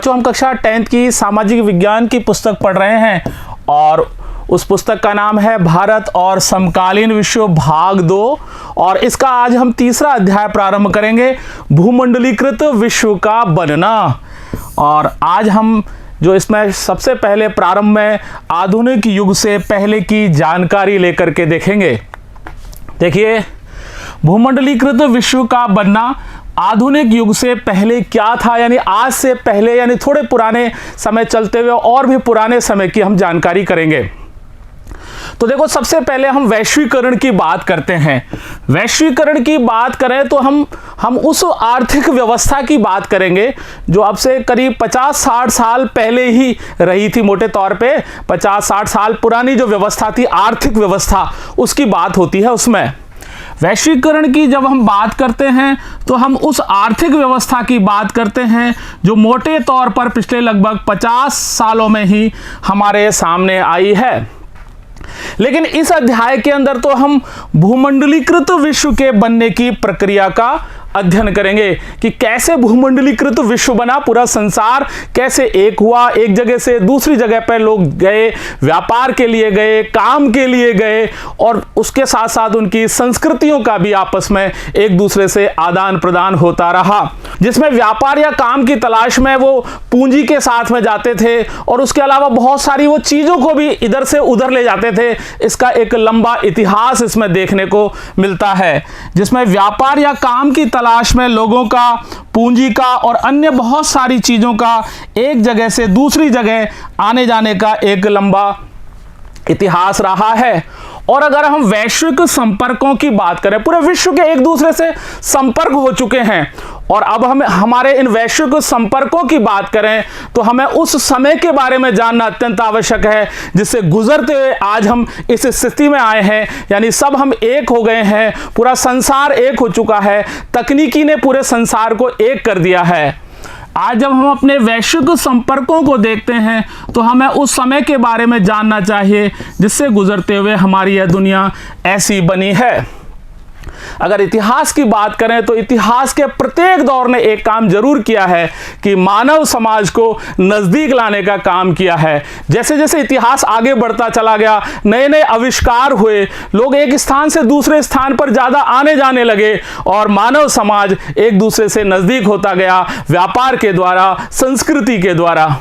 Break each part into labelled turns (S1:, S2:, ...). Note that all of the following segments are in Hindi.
S1: बच्चों, हम कक्षा 10th की सामाजिक विज्ञान की पुस्तक पढ़ रहे हैं और उस पुस्तक का नाम है भारत और समकालीन विश्व भाग 2 और इसका आज हम तीसरा अध्याय प्रारंभ करेंगे, भूमंडलीकृत विश्व का बनना। और आज हम जो इसमें सबसे पहले प्रारंभ में आधुनिक युग से पहले की जानकारी लेकर के देखेंगे। देखिए, भूमंडलीकृत विश्व का बनना आधुनिक युग से पहले क्या था, यानी आज से पहले, यानी थोड़े पुराने समय चलते हुए और भी पुराने समय की हम जानकारी करेंगे। तो देखो, सबसे पहले हम वैश्वीकरण की बात करते हैं। वैश्वीकरण की बात करें तो हम उस आर्थिक व्यवस्था की बात करेंगे जो अब से करीब 50-60 साल पहले ही रही थी। मोटे तौर पे 50-60 साल पुरानी जो व्यवस्था थी, आर्थिक व्यवस्था, उसकी बात होती है उसमें। वैश्वीकरण की जब हम बात करते हैं तो हम उस आर्थिक व्यवस्था की बात करते हैं जो मोटे तौर पर पिछले लगभग 50 सालों में ही हमारे सामने आई है। लेकिन इस अध्याय के अंदर तो हम भूमंडलीकृत विश्व के बनने की प्रक्रिया का अध्ययन करेंगे कि कैसे भूमंडलीकृत विश्व बना, पूरा संसार कैसे एक हुआ, एक जगह से दूसरी जगह पर लोग गए, व्यापार के लिए गए, काम के लिए गए और उसके साथ साथ उनकी संस्कृतियों का भी आपस में एक दूसरे से आदान प्रदान होता रहा, जिसमें व्यापार या काम की तलाश में वो पूंजी के साथ में जाते थे और उसके अलावा बहुत सारी वो चीज़ों को भी इधर से उधर ले जाते थे। इसका एक लंबा इतिहास इसमें देखने को मिलता है, जिसमें व्यापार या काम की तलाश में लोगों का, पूंजी का और अन्य बहुत सारी चीजों का एक जगह से दूसरी जगह आने जाने का एक लंबा इतिहास रहा है। और अगर हम वैश्विक संपर्कों की बात करें, पूरे विश्व के एक दूसरे से संपर्क हो चुके हैं और अब हम हमारे इन वैश्विक संपर्कों की बात करें तो हमें उस समय के बारे में जानना अत्यंत आवश्यक है जिससे गुजरते हुए आज हम इस स्थिति में आए हैं, यानी सब हम एक हो गए हैं, पूरा संसार एक हो चुका है, तकनीकी ने पूरे संसार को एक कर दिया है। आज जब हम अपने वैश्विक संपर्कों को देखते हैं तो हमें उस समय के बारे में जानना चाहिए जिससे गुजरते हुए हमारी यह दुनिया ऐसी बनी है। अगर इतिहास की बात करें तो इतिहास के प्रत्येक दौर ने एक काम जरूर किया है कि मानव समाज को नजदीक लाने का काम किया है। जैसे जैसे इतिहास आगे बढ़ता चला गया, नए नए आविष्कार हुए, लोग एक स्थान से दूसरे स्थान पर ज्यादा आने जाने लगे और मानव समाज एक दूसरे से नजदीक होता गया, व्यापार के द्वारा, संस्कृति के द्वारा।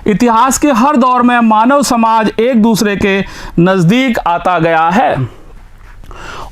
S1: इतिहास के हर दौर में मानव समाज एक दूसरे के नजदीक आता गया है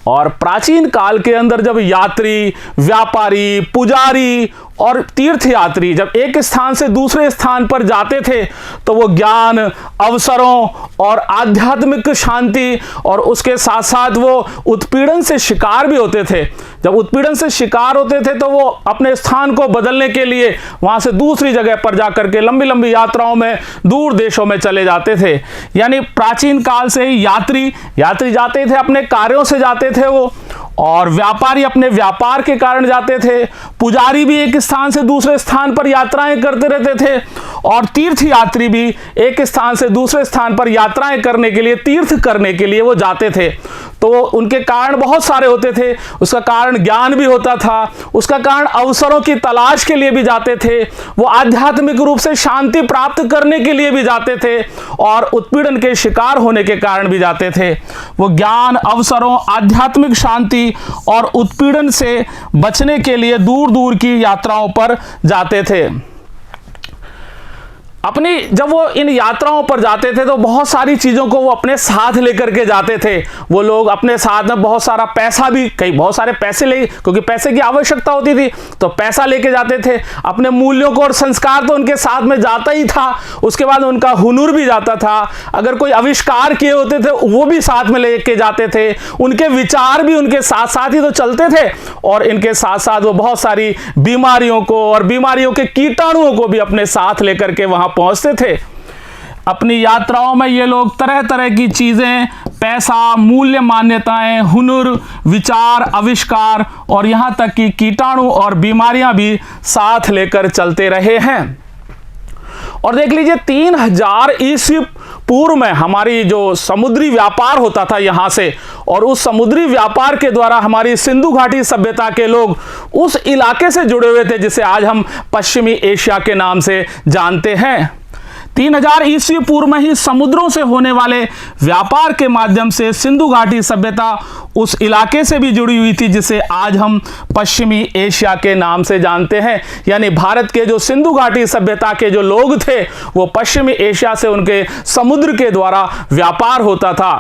S1: और प्राचीन काल के अंदर जब यात्री, व्यापारी, पुजारी और तीर्थयात्री जब एक स्थान से दूसरे स्थान पर जाते थे तो वो ज्ञान, अवसरों और आध्यात्मिक शांति और उसके साथ साथ वो उत्पीड़न से शिकार भी होते थे। जब उत्पीड़न से शिकार होते थे तो वो अपने स्थान को बदलने के लिए वहां से दूसरी जगह पर जाकर के लंबी लंबी यात्राओं में दूर देशों में चले जाते थे। यानी प्राचीन काल से ही यात्री जाते थे, अपने कार्यों से जाते थे वो, और व्यापारी अपने व्यापार के कारण जाते थे, पुजारी भी एक स्थान से दूसरे स्थान पर यात्राएं करते रहते थे और तीर्थयात्री भी एक स्थान से दूसरे स्थान पर यात्राएं करने के लिए, तीर्थ करने के लिए वो जाते थे। तो उनके कारण बहुत सारे होते थे, उसका कारण ज्ञान भी होता था, उसका कारण अवसरों की तलाश के लिए भी जाते थे, वो आध्यात्मिक रूप से शांति प्राप्त करने के लिए भी जाते थे और उत्पीड़न के शिकार होने के कारण भी जाते थे। वो ज्ञान, अवसरों, आध्यात्मिक शांति और उत्पीड़न से बचने के लिए दूर दूर की यात्राओं पर जाते थे। जब वो इन यात्राओं पर जाते थे तो बहुत सारी चीज़ों को वो अपने साथ लेकर के जाते थे। वो लोग अपने साथ में बहुत सारा पैसा भी, बहुत सारे पैसे ले, क्योंकि पैसे की आवश्यकता होती थी तो पैसा लेके जाते थे। अपने मूल्यों को और संस्कार तो उनके साथ में जाता ही था, उसके बाद उनका हुनर भी जाता था। अगर कोई आविष्कार किए होते थे वो भी साथ में लेके जाते थे, उनके विचार भी उनके साथ साथ ही तो चलते थे और इनके साथ साथ वो बहुत सारी बीमारियों को और बीमारियों के कीटाणुओं को भी अपने साथ लेकर के वहां पहुंचते थे। अपनी यात्राओं में ये लोग तरह तरह की चीजें, पैसा, मूल्य, मान्यताएं, हुनर, विचार, आविष्कार और यहां तक कि कीटाणु और बीमारियां भी साथ लेकर चलते रहे हैं। और देख लीजिए 3000 ईस्वी पूर्व में हमारी जो समुद्री व्यापार होता था यहाँ से, और उस समुद्री व्यापार के द्वारा हमारी सिंधु घाटी सभ्यता के लोग उस इलाके से जुड़े हुए थे जिसे आज हम पश्चिमी एशिया के नाम से जानते हैं। 3000 ईस्वी पूर्व में ही समुद्रों से होने वाले व्यापार के माध्यम से सिंधु घाटी सभ्यता उस इलाके से भी जुड़ी हुई थी जिसे आज हम पश्चिमी एशिया के नाम से जानते हैं। यानी भारत के जो सिंधु घाटी सभ्यता के जो लोग थे वो पश्चिमी एशिया से उनके समुद्र के द्वारा व्यापार होता था।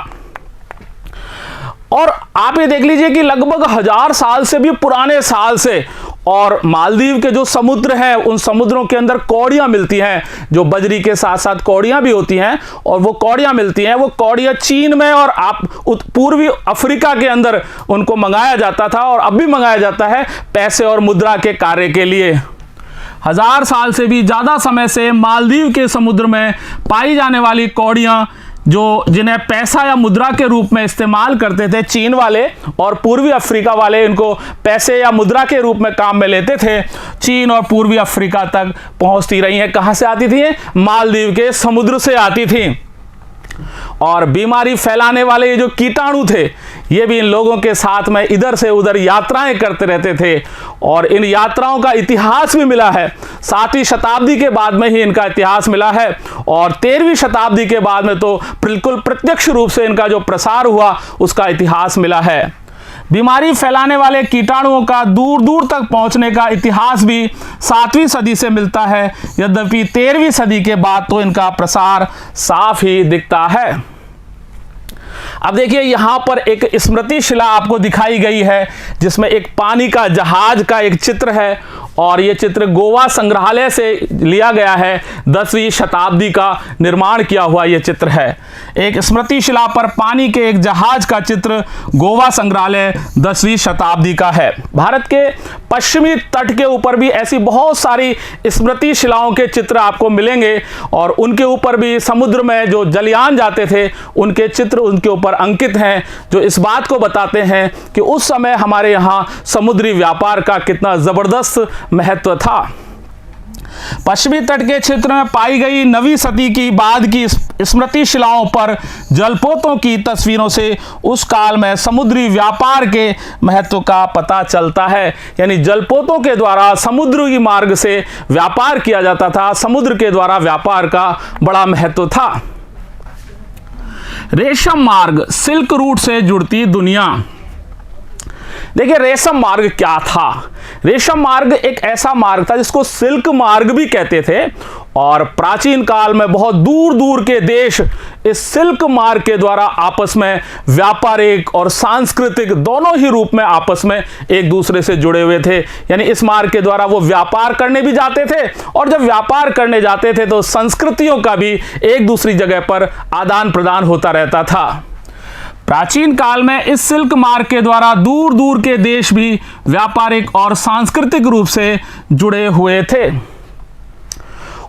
S1: और आप ये देख लीजिए कि लगभग 1000 साल से भी पुराने साल से, और मालदीव के जो समुद्र हैं उन समुद्रों के अंदर कौड़ियाँ मिलती हैं, जो बजरी के साथ साथ कौड़ियाँ भी होती हैं, और वो कौड़ियाँ मिलती हैं, वो कौड़ियाँ चीन में और पूर्वी अफ्रीका के अंदर उनको मंगाया जाता था और अब भी मंगाया जाता है पैसे और मुद्रा के कार्य के लिए। 1000 साल से भी ज़्यादा समय से मालदीव के समुद्र में पाई जाने वाली कौड़ियाँ जिन्हें पैसा या मुद्रा के रूप में इस्तेमाल करते थे चीन वाले, और पूर्वी अफ्रीका वाले इनको पैसे या मुद्रा के रूप में काम में लेते थे, चीन और पूर्वी अफ्रीका तक पहुंचती रही हैं। कहां से आती थी? मालदीव के समुद्र से आती थी। और बीमारी फैलाने वाले ये जो कीटाणु थे ये भी इन लोगों के साथ में इधर से उधर यात्राएं करते रहते थे, और इन यात्राओं का इतिहास भी मिला है। 7वीं शताब्दी के बाद में ही इनका इतिहास मिला है, और 13वीं शताब्दी के बाद में तो बिल्कुल प्रत्यक्ष रूप से इनका जो प्रसार हुआ उसका इतिहास मिला है। बीमारी फैलाने वाले कीटाणुओं का दूर दूर तक पहुंचने का इतिहास भी 7वीं सदी से मिलता है, यद्यपि 13वीं सदी के बाद तो इनका प्रसार साफ ही दिखता है। अब देखिए यहाँ पर एक स्मृति शिला आपको दिखाई गई है जिसमें एक पानी का जहाज का एक चित्र है, और ये चित्र गोवा संग्रहालय से लिया गया है। 10वीं शताब्दी का निर्माण किया हुआ ये चित्र है। एक स्मृति शिला पर पानी के एक जहाज का चित्र गोवा संग्रहालय 10वीं शताब्दी का है। भारत के पश्चिमी तट के ऊपर भी ऐसी बहुत सारी स्मृति शिलाओं के चित्र आपको मिलेंगे, और उनके ऊपर भी समुद्र में जो जलयान जाते थे उनके चित्र उनके ऊपर अंकित हैं, जो इस बात को बताते हैं कि उस समय हमारे यहाँ समुद्री व्यापार का कितना जबरदस्त महत्व था। पश्चिमी तट के क्षेत्र में पाई गई 9वीं सदी की बाद की स्मृति शिलाओं पर जलपोतों की तस्वीरों से उस काल में समुद्री व्यापार के महत्व का पता चलता है। यानी जलपोतों के द्वारा समुद्री मार्ग से व्यापार किया जाता था, समुद्र के द्वारा व्यापार का बड़ा महत्व था। रेशम मार्ग, सिल्क रूट से जुड़ती दुनिया। देखिए रेशम मार्ग क्या था? रेशम मार्ग एक ऐसा मार्ग था जिसको सिल्क मार्ग भी कहते थे, और प्राचीन काल में बहुत दूर दूर के देश इस सिल्क मार्ग के द्वारा आपस में व्यापारिक और सांस्कृतिक दोनों ही रूप में आपस में एक दूसरे से जुड़े हुए थे। यानी इस मार्ग के द्वारा वो व्यापार करने भी जाते थे, और जब व्यापार करने जाते थे तो संस्कृतियों का भी एक दूसरी जगह पर आदान प्रदान होता रहता था। प्राचीन काल में इस सिल्क मार्ग के द्वारा दूर दूर के देश भी व्यापारिक और सांस्कृतिक रूप से जुड़े हुए थे।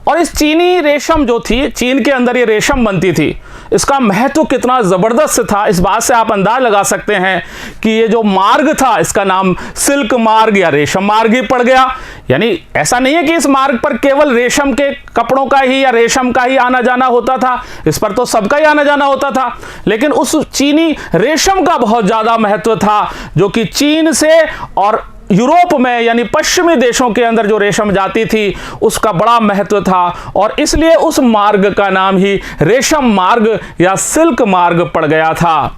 S1: और इस चीनी रेशम जो थी, चीन के अंदर ये रेशम बनती थी, इसका महत्व कितना ज़बरदस्त था इस बात से आप अंदाज लगा सकते हैं कि ये जो मार्ग था इसका नाम सिल्क मार्ग या रेशम मार्ग ही पड़ गया। यानी ऐसा नहीं है कि इस मार्ग पर केवल रेशम के कपड़ों का ही या रेशम का ही आना जाना होता था, इस पर तो सबका ही आना जाना होता था, लेकिन उस चीनी रेशम का बहुत ज़्यादा महत्व था, जो कि चीन से और यूरोप में यानी पश्चिमी देशों के अंदर जो रेशम जाती थी उसका बड़ा महत्व था, और इसलिए उस मार्ग का नाम ही रेशम मार्ग या सिल्क मार्ग पड़ गया था।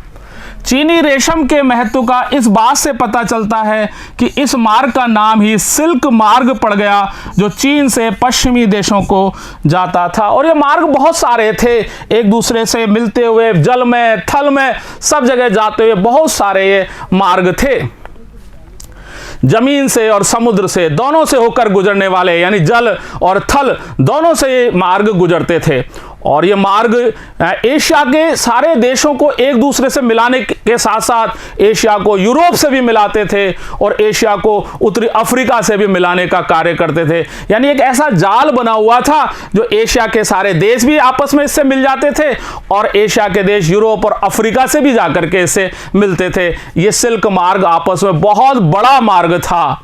S1: चीनी रेशम के महत्व का इस बात से पता चलता है कि इस मार्ग का नाम ही सिल्क मार्ग पड़ गया, जो चीन से पश्चिमी देशों को जाता था। और ये मार्ग बहुत सारे थे, एक दूसरे से मिलते हुए, जल में, थल में, सब जगह जाते हुए बहुत सारे ये मार्ग थे। जमीन से और समुद्र से दोनों से होकर गुजरने वाले, यानी जल और थल दोनों से ये मार्ग गुजरते थे। और ये मार्ग एशिया के सारे देशों को एक दूसरे से मिलाने के साथ साथ एशिया को यूरोप से भी मिलाते थे, और एशिया को उत्तरी अफ्रीका से भी मिलाने का कार्य करते थे। यानी एक ऐसा जाल बना हुआ था जो एशिया के सारे देश भी आपस में इससे मिल जाते थे, और एशिया के देश यूरोप और अफ्रीका से भी जाकर के इससे मिलते थे। ये सिल्क मार्ग आपस में बहुत बड़ा मार्ग था।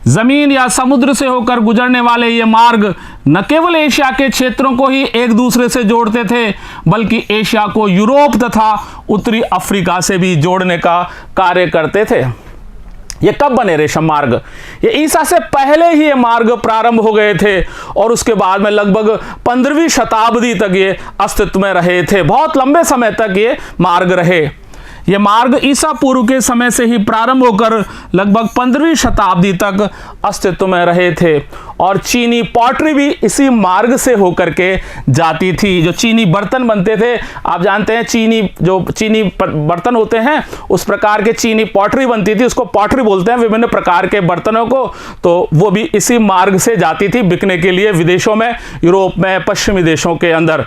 S1: जमीन या समुद्र से होकर गुजरने वाले ये मार्ग न केवल एशिया के क्षेत्रों को ही एक दूसरे से जोड़ते थे, बल्कि एशिया को यूरोप तथा उत्तरी अफ्रीका से भी जोड़ने का कार्य करते थे। ये कब बने रेशम मार्ग? ये ईसा से पहले ही ये मार्ग प्रारंभ हो गए थे और उसके बाद में लगभग 15वीं शताब्दी तक ये अस्तित्व में रहे थे। बहुत लंबे समय तक ये मार्ग रहे। ये मार्ग ईसा पूर्व के समय से ही प्रारंभ होकर लगभग 15वीं शताब्दी तक अस्तित्व में रहे थे और चीनी पॉटरी भी इसी मार्ग से होकर के जाती थी। जो चीनी बर्तन बनते थे, आप जानते हैं चीनी बर्तन होते हैं, उस प्रकार के चीनी पॉटरी बनती थी, उसको पॉटरी बोलते हैं विभिन्न प्रकार के बर्तनों को। तो वो भी इसी मार्ग से जाती थी बिकने के लिए विदेशों में, यूरोप में, पश्चिमी देशों के अंदर।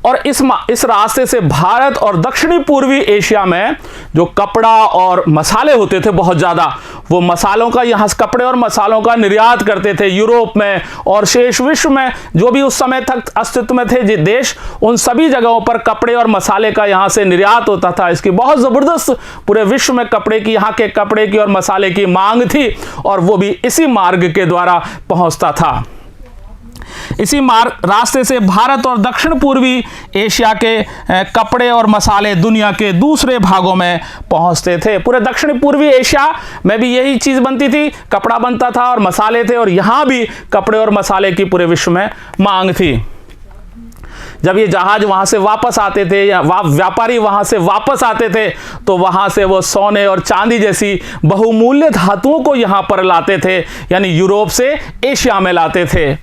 S1: और इस रास्ते से भारत और दक्षिणी पूर्वी एशिया में जो कपड़ा और मसाले होते थे बहुत ज़्यादा, वो मसालों का यहाँ कपड़े और मसालों का निर्यात करते थे यूरोप में और शेष विश्व में जो भी उस समय तक अस्तित्व में थे देश, उन सभी जगहों पर कपड़े और मसाले का यहाँ से निर्यात होता था। इसकी बहुत ज़बरदस्त पूरे विश्व में कपड़े की, यहाँ के कपड़े की और मसाले की मांग थी और वो भी इसी मार्ग के द्वारा पहुँचता था। इसी रास्ते से भारत और दक्षिण पूर्वी एशिया के कपड़े और मसाले दुनिया के दूसरे भागों में पहुंचते थे। पूरे दक्षिण पूर्वी एशिया में भी यही चीज़ बनती थी, कपड़ा बनता था और मसाले थे, और यहाँ भी कपड़े और मसाले की पूरे विश्व में मांग थी। जब ये जहाज वहां से वापस आते थे या व्यापारी वहां से वापस आते थे तो वहां से वो सोने और चांदी जैसी बहुमूल्य धातुओं को यहाँ पर लाते थे, यानी यूरोप से एशिया में लाते थे।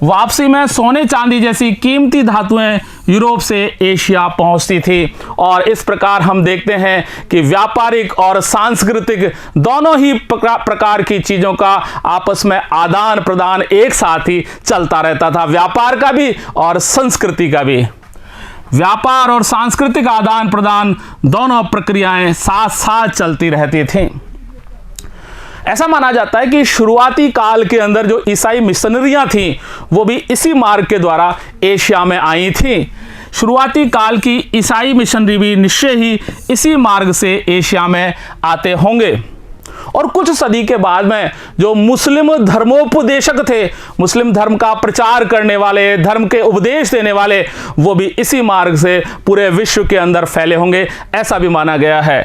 S1: वापसी में सोने चांदी जैसी कीमती धातुएं यूरोप से एशिया पहुंचती थी और इस प्रकार हम देखते हैं कि व्यापारिक और सांस्कृतिक दोनों ही प्रकार की चीज़ों का आपस में आदान प्रदान एक साथ ही चलता रहता था, व्यापार का भी और संस्कृति का भी। व्यापार और सांस्कृतिक आदान प्रदान दोनों प्रक्रियाएं साथ साथ चलती रहती थीं। ऐसा माना जाता है कि शुरुआती काल के अंदर जो ईसाई मिशनरियां थीं वो भी इसी मार्ग के द्वारा एशिया में आई थीं। शुरुआती काल की ईसाई मिशनरी भी निश्चय ही इसी मार्ग से एशिया में आते होंगे और कुछ सदी के बाद में जो मुस्लिम धर्मोपदेशक थे, मुस्लिम धर्म का प्रचार करने वाले, धर्म के उपदेश देने वाले, वो भी इसी मार्ग से पूरे विश्व के अंदर फैले होंगे, ऐसा भी माना गया है।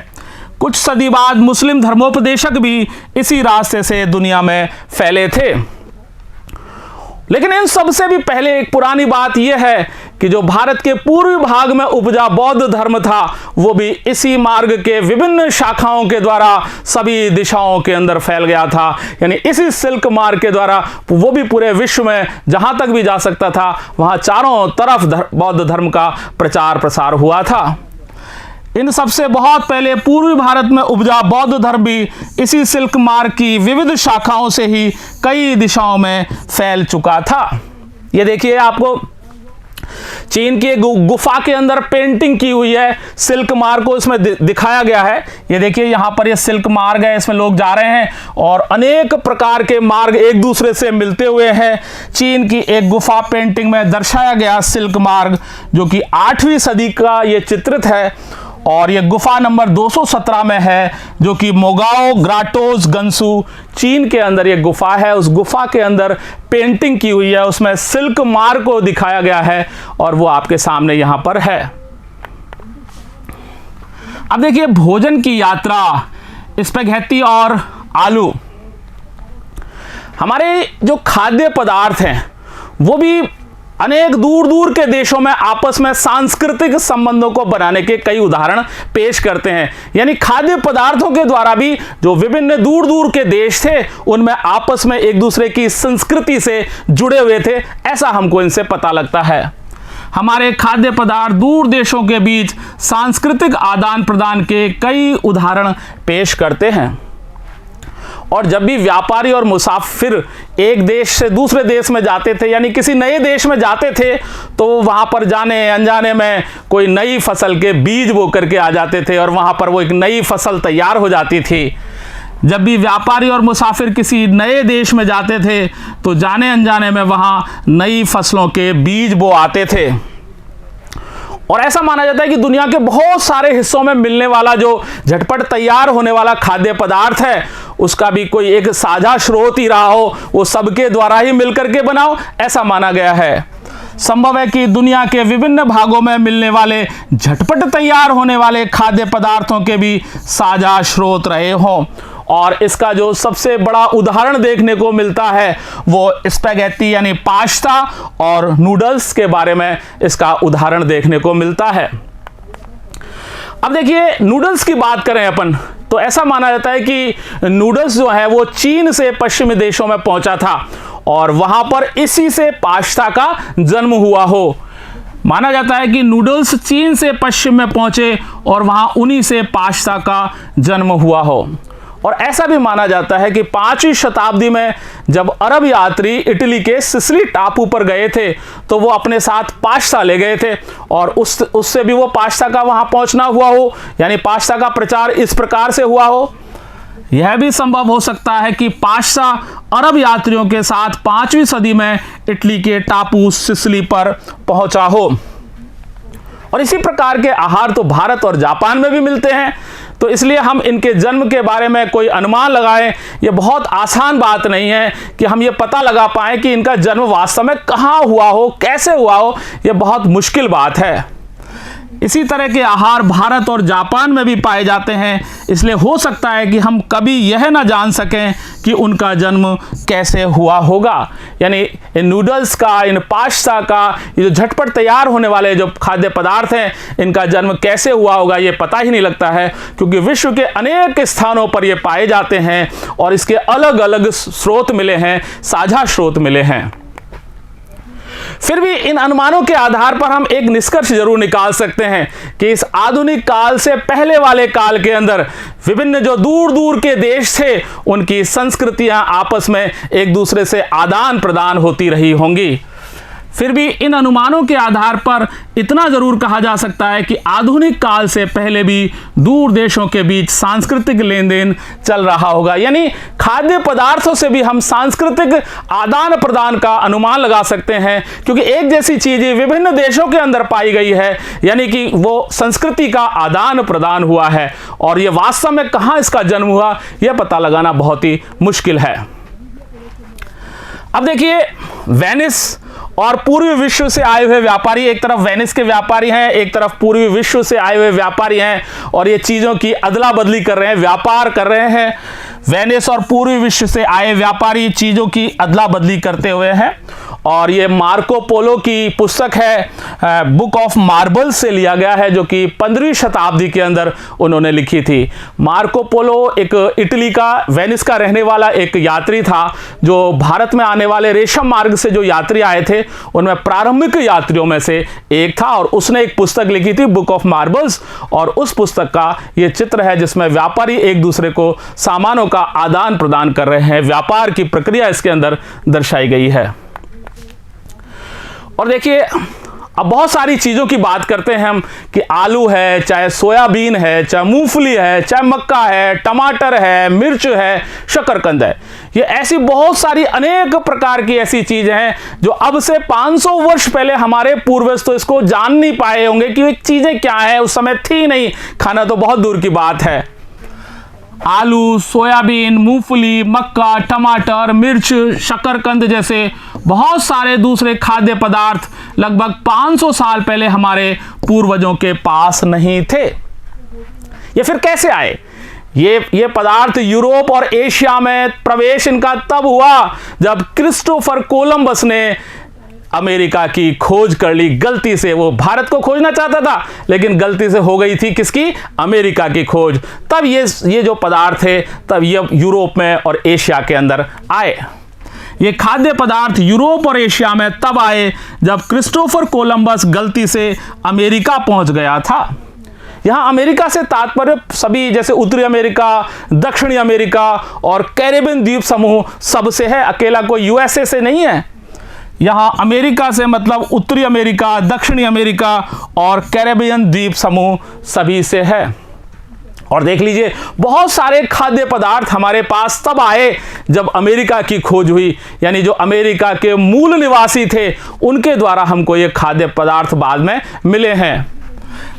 S1: कुछ सदी बाद मुस्लिम धर्मोपदेशक भी इसी रास्ते से दुनिया में फैले थे। लेकिन इन सब से भी पहले एक पुरानी बात यह है कि जो भारत के पूर्वी भाग में उपजा बौद्ध धर्म था वो भी इसी मार्ग के विभिन्न शाखाओं के द्वारा सभी दिशाओं के अंदर फैल गया था, यानी इसी सिल्क मार्ग के द्वारा वो भी पूरे विश्व में जहां तक भी जा सकता था वहां चारों तरफ बौद्ध धर्म का प्रचार प्रसार हुआ था। इन सबसे बहुत पहले पूर्वी भारत में उपजा बौद्ध धर्म भी इसी सिल्क मार्ग की विविध शाखाओं से ही कई दिशाओं में फैल चुका था। ये देखिए, आपको चीन की गुफा के अंदर पेंटिंग की हुई है, सिल्क मार्ग को इसमें दिखाया गया है। ये देखिए, यहाँ पर ये सिल्क मार्ग है, इसमें लोग जा रहे हैं और अनेक प्रकार के मार्ग एक दूसरे से मिलते हुए हैं। चीन की एक गुफा पेंटिंग में दर्शाया गया सिल्क मार्ग जो कि 8वीं सदी का ये चित्रित है और ये गुफा नंबर 217 में है जो कि मोगाओ ग्राटोस गंसू चीन के अंदर ये गुफा है। उस गुफा के अंदर पेंटिंग की हुई है, उसमें सिल्क मार्ग को दिखाया गया है और वो आपके सामने यहां पर है। अब देखिए, भोजन की यात्रा, स्पैघेटी और आलू, हमारे जो खाद्य पदार्थ हैं वो भी अनेक दूर दूर के देशों में आपस में सांस्कृतिक संबंधों को बनाने के कई उदाहरण पेश करते हैं। यानी खाद्य पदार्थों के द्वारा भी जो विभिन्न दूर दूर के देश थे उनमें आपस में एक दूसरे की संस्कृति से जुड़े हुए थे, ऐसा हमको इनसे पता लगता है। हमारे खाद्य पदार्थ दूर देशों के बीच सांस्कृतिक आदान प्रदान के कई उदाहरण पेश करते हैं। और जब भी व्यापारी और मुसाफिर एक देश से दूसरे देश में जाते थे, यानी किसी नए देश में जाते थे, तो वहाँ पर जाने अनजाने में कोई नई फसल के बीज बो करके आ जाते थे और वहाँ पर वो एक नई फसल तैयार हो जाती थी। जब भी व्यापारी और मुसाफिर किसी नए देश में जाते थे तो जाने अनजाने में वहाँ नई फसलों के बीज बो आते थे और ऐसा माना जाता है कि दुनिया के बहुत सारे हिस्सों में मिलने वाला जो झटपट तैयार होने वाला खाद्य पदार्थ है उसका भी कोई एक साझा स्रोत ही रहा हो, वो सबके द्वारा ही मिलकर के बनाओ, ऐसा माना गया है। संभव है कि दुनिया के विभिन्न भागों में मिलने वाले झटपट तैयार होने वाले खाद्य पदार्थों के भी साझा स्रोत रहे हों। और इसका जो सबसे बड़ा उदाहरण देखने को मिलता है वो स्पैगेटी यानी पास्ता और नूडल्स के बारे में इसका उदाहरण देखने को मिलता है। अब देखिए, नूडल्स की बात करें अपन तो ऐसा माना जाता है कि नूडल्स जो है वो चीन से पश्चिमी देशों में पहुंचा था और वहां पर इसी से पास्ता का जन्म हुआ हो। माना जाता है कि नूडल्स चीन से पश्चिम में पहुंचे और वहां उन्हीं से पास्ता का जन्म हुआ हो। और ऐसा भी माना जाता है कि 5वीं शताब्दी में जब अरब यात्री इटली के सिसिली टापू पर गए थे तो वो अपने साथ पास्ता ले गए थे और उससे भी वो पास्ता का वहां पहुंचना हुआ हो, यानी पास्ता का प्रचार इस प्रकार से हुआ हो। यह भी संभव हो सकता है कि पास्ता अरब यात्रियों के साथ 5वीं सदी में इटली के टापू सिसिली पर पहुंचा हो। और इसी प्रकार के आहार तो भारत और जापान में भी मिलते हैं, तो इसलिए हम इनके जन्म के बारे में कोई अनुमान लगाएं ये बहुत आसान बात नहीं है कि हम ये पता लगा पाएं कि इनका जन्म वास्तव में कहाँ हुआ हो, कैसे हुआ हो, ये बहुत मुश्किल बात है। इसी तरह के आहार भारत और जापान में भी पाए जाते हैं, इसलिए हो सकता है कि हम कभी यह ना जान सकें कि उनका जन्म कैसे हुआ होगा। यानी इन नूडल्स का, इन पास्ता का, ये जो झटपट तैयार होने वाले जो खाद्य पदार्थ हैं इनका जन्म कैसे हुआ होगा ये पता ही नहीं लगता है, क्योंकि विश्व के अनेक स्थानों पर ये पाए जाते हैं और इसके अलग अलग स्रोत मिले हैं, साझा स्रोत मिले हैं। फिर भी इन अनुमानों के आधार पर हम एक निष्कर्ष जरूर निकाल सकते हैं कि इस आधुनिक काल से पहले वाले काल के अंदर विभिन्न जो दूर दूर के देश थे उनकी संस्कृतियां आपस में एक दूसरे से आदान प्रदान होती रही होंगी। फिर भी इन अनुमानों के आधार पर इतना जरूर कहा जा सकता है कि आधुनिक काल से पहले भी दूर देशों के बीच सांस्कृतिक लेन देन चल रहा होगा। यानी खाद्य पदार्थों से भी हम सांस्कृतिक आदान प्रदान का अनुमान लगा सकते हैं, क्योंकि एक जैसी चीजें विभिन्न देशों के अंदर पाई गई है, यानी कि वो संस्कृति का आदान प्रदान हुआ है। और ये वास्तव में कहाँ इसका जन्म हुआ यह पता लगाना बहुत ही मुश्किल है। अब देखिए, वेनिस और पूर्वी विश्व से आए हुए व्यापारी, एक तरफ वेनिस के व्यापारी हैं, एक तरफ पूर्वी विश्व से आए हुए व्यापारी हैं और ये चीज़ों की अदला बदली कर रहे हैं, व्यापार कर रहे हैं। वेनिस और पूर्वी विश्व से आए व्यापारी चीज़ों की अदला बदली करते हुए हैं। और ये मार्को पोलो की पुस्तक है, बुक ऑफ मार्बल्स से लिया गया है, जो कि 15वीं शताब्दी के अंदर उन्होंने लिखी थी। मार्को पोलो एक इटली का, वेनिस का रहने वाला एक यात्री था जो भारत में आने वाले रेशम मार्ग से जो यात्री आए थे उनमें प्रारंभिक यात्रियों में से एक था और उसने एक पुस्तक लिखी थी, बुक ऑफ मार्बल्स। और उस पुस्तक का ये चित्र है जिसमें व्यापारी एक दूसरे को सामानों का आदान प्रदान कर रहे हैं, व्यापार की प्रक्रिया इसके अंदर दर्शाई गई है। और देखिए, अब बहुत सारी चीज़ों की बात करते हैं हम कि आलू है, चाहे सोयाबीन है, चाहे मूंगफली है, चाहे मक्का है, टमाटर है, मिर्च है, शकरकंद है। ये ऐसी बहुत सारी अनेक प्रकार की ऐसी चीज़ें हैं जो अब से 500 वर्ष पहले हमारे पूर्वज तो इसको जान नहीं पाए होंगे कि ये चीज़ें क्या है, उस समय थी नहीं, खाना तो बहुत दूर की बात है। आलू, सोयाबीन, मूंगफली, मक्का, टमाटर, मिर्च, शकरकंद जैसे बहुत सारे दूसरे खाद्य पदार्थ लगभग 500 साल पहले हमारे पूर्वजों के पास नहीं थे। ये फिर कैसे आए? ये पदार्थ यूरोप और एशिया में प्रवेश इनका तब हुआ जब क्रिस्टोफर कोलंबस ने अमेरिका की खोज कर ली। गलती से वो भारत को खोजना चाहता था लेकिन गलती से हो गई थी किसकी? अमेरिका की खोज। तब ये जो पदार्थ थे तब ये यूरोप में और एशिया के अंदर आए। ये खाद्य पदार्थ यूरोप और एशिया में तब आए जब क्रिस्टोफर कोलंबस गलती से अमेरिका पहुंच गया था। यहाँ अमेरिका से तात्पर्य सभी, जैसे उत्तरी अमेरिका, दक्षिणी अमेरिका और कैरेबियन द्वीप समूह सबसे है, अकेला कोई यूएसए से नहीं है। यहाँ अमेरिका से मतलब उत्तरी अमेरिका, दक्षिणी अमेरिका और कैरेबियन द्वीप समूह सभी से है। और देख लीजिए, बहुत सारे खाद्य पदार्थ हमारे पास तब आए जब अमेरिका की खोज हुई, यानी जो अमेरिका के मूल निवासी थे उनके द्वारा हमको ये खाद्य पदार्थ बाद में मिले हैं।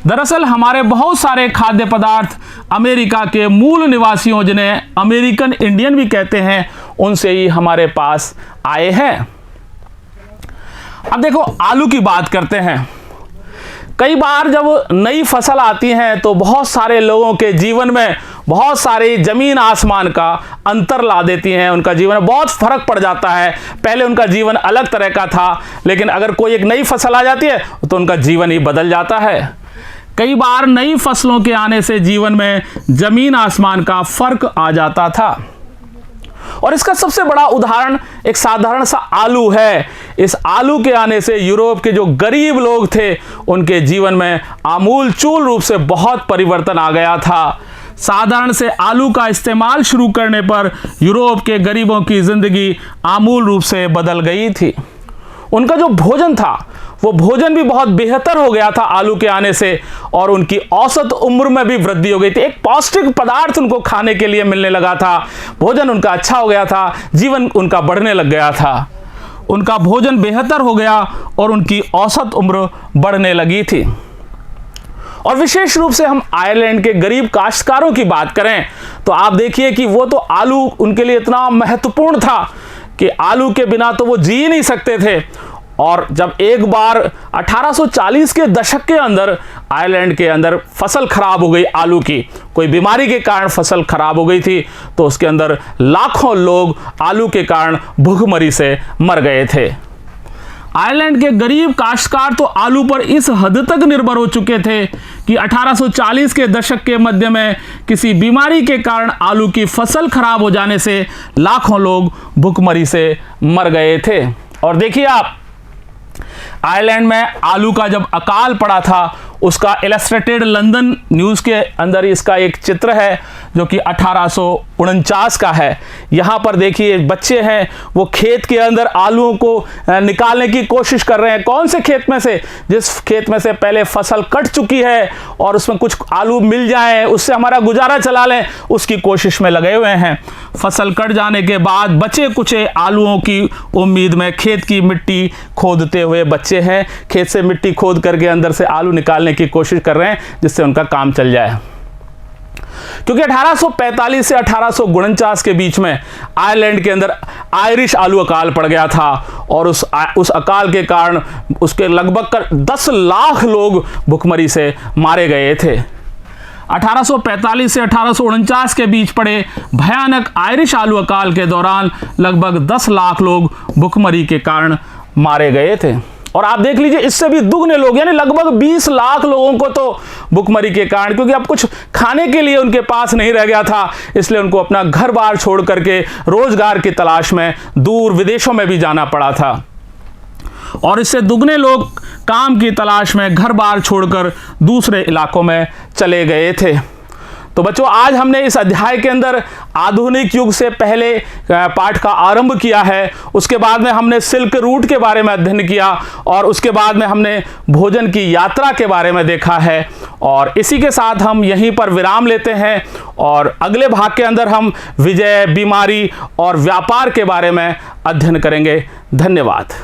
S1: दरअसल हमारे बहुत सारे खाद्य पदार्थ अमेरिका के मूल निवासियों, जिन्हें अमेरिकन इंडियन भी कहते हैं, उनसे ही हमारे पास आए हैं। अब देखो, आलू की बात करते हैं। कई बार जब नई फसल आती है तो बहुत सारे लोगों के जीवन में बहुत सारी जमीन आसमान का अंतर ला देती हैं। उनका जीवन में बहुत फर्क पड़ जाता है। पहले उनका जीवन अलग तरह का था, लेकिन अगर कोई एक नई फसल आ जाती है तो उनका जीवन ही बदल जाता है। कई बार नई फसलों के आने से जीवन में जमीन आसमान का फर्क आ जाता था, और इसका सबसे बड़ा उदाहरण एक साधारण सा आलू है। इस आलू के आने से यूरोप के जो गरीब लोग थे, उनके जीवन में आमूलचूल रूप से बहुत परिवर्तन आ गया था। साधारण से आलू का इस्तेमाल शुरू करने पर यूरोप के गरीबों की जिंदगी आमूल रूप से बदल गई थी। उनका जो भोजन था, वो भोजन भी बहुत बेहतर हो गया था आलू के आने से, और उनकी औसत उम्र में भी वृद्धि हो गई थी। एक पौष्टिक पदार्थ उनको खाने के लिए मिलने लगा था, भोजन उनका अच्छा हो गया था, जीवन उनका बढ़ने लग गया था, उनका भोजन बेहतर हो गया और उनकी औसत उम्र बढ़ने लगी थी। और विशेष रूप से हम आयरलैंड के गरीब काश्तकारों की बात करें तो आप देखिए कि वो तो आलू उनके लिए इतना महत्वपूर्ण था कि आलू के बिना तो वो जी नहीं सकते थे। और जब एक बार 1840 के दशक के अंदर आयरलैंड के अंदर फसल खराब हो गई, आलू की कोई बीमारी के कारण फसल खराब हो गई थी, तो उसके अंदर लाखों लोग आलू के कारण भूखमरी से मर गए थे। आयरलैंड के गरीब काश्तकार तो आलू पर इस हद तक निर्भर हो चुके थे कि 1840 के दशक के मध्य में किसी बीमारी के कारण आलू की फसल खराब हो जाने से लाखों लोग भूखमरी से मर गए थे। और देखिए आप, आयरलैंड में आलू का जब अकाल पड़ा था, उसका इलस्ट्रेटेड लंदन न्यूज़ के अंदर इसका एक चित्र है जो कि 1849 का है। यहाँ पर देखिए बच्चे हैं, वो खेत के अंदर आलूओं को निकालने की कोशिश कर रहे हैं। कौन से खेत में से? जिस खेत में से पहले फसल कट चुकी है और उसमें कुछ आलू मिल जाए, उससे हमारा गुजारा चला लें, उसकी कोशिश में लगे हुए हैं। फसल कट जाने के बाद बचे कुचे आलूओं की उम्मीद में खेत की मिट्टी खोदते हुए बच्चे हैं। खेत से मिट्टी खोद करके अंदर से आलू निकालने की कोशिश कर रहे हैं, जिससे उनका काम चल जाए। क्योंकि 1845 से 1849 के बीच में आयरलैंड के अंदर आयरिश आलू अकाल पड़ गया था, और उस अकाल के कारण उसके लगभग 10 लाख लोग भुखमरी से मारे गए थे। 1845 से 1849 के बीच पड़े भयानक आयरिश आलू अकाल के दौरान लगभग 10 लाख लोग भुखमरी के कारण मारे गए थे। और आप देख लीजिए, इससे भी दुगने लोग, यानी लगभग 20 लाख लोगों को तो भुखमरी के कारण, क्योंकि अब कुछ खाने के लिए उनके पास नहीं रह गया था, इसलिए उनको अपना घर बार छोड़ करके रोजगार की तलाश में दूर विदेशों में भी जाना पड़ा था। और इससे दुगने लोग काम की तलाश में घर बार छोड़कर दूसरे इलाकों में चले गए थे। तो बच्चों, आज हमने इस अध्याय के अंदर आधुनिक युग से पहले पाठ का आरंभ किया है। उसके बाद में हमने सिल्क रूट के बारे में अध्ययन किया, और उसके बाद में हमने भोजन की यात्रा के बारे में देखा है। और इसी के साथ हम यहीं पर विराम लेते हैं, और अगले भाग के अंदर हम विजय, बीमारी और व्यापार के बारे में अध्ययन करेंगे। धन्यवाद।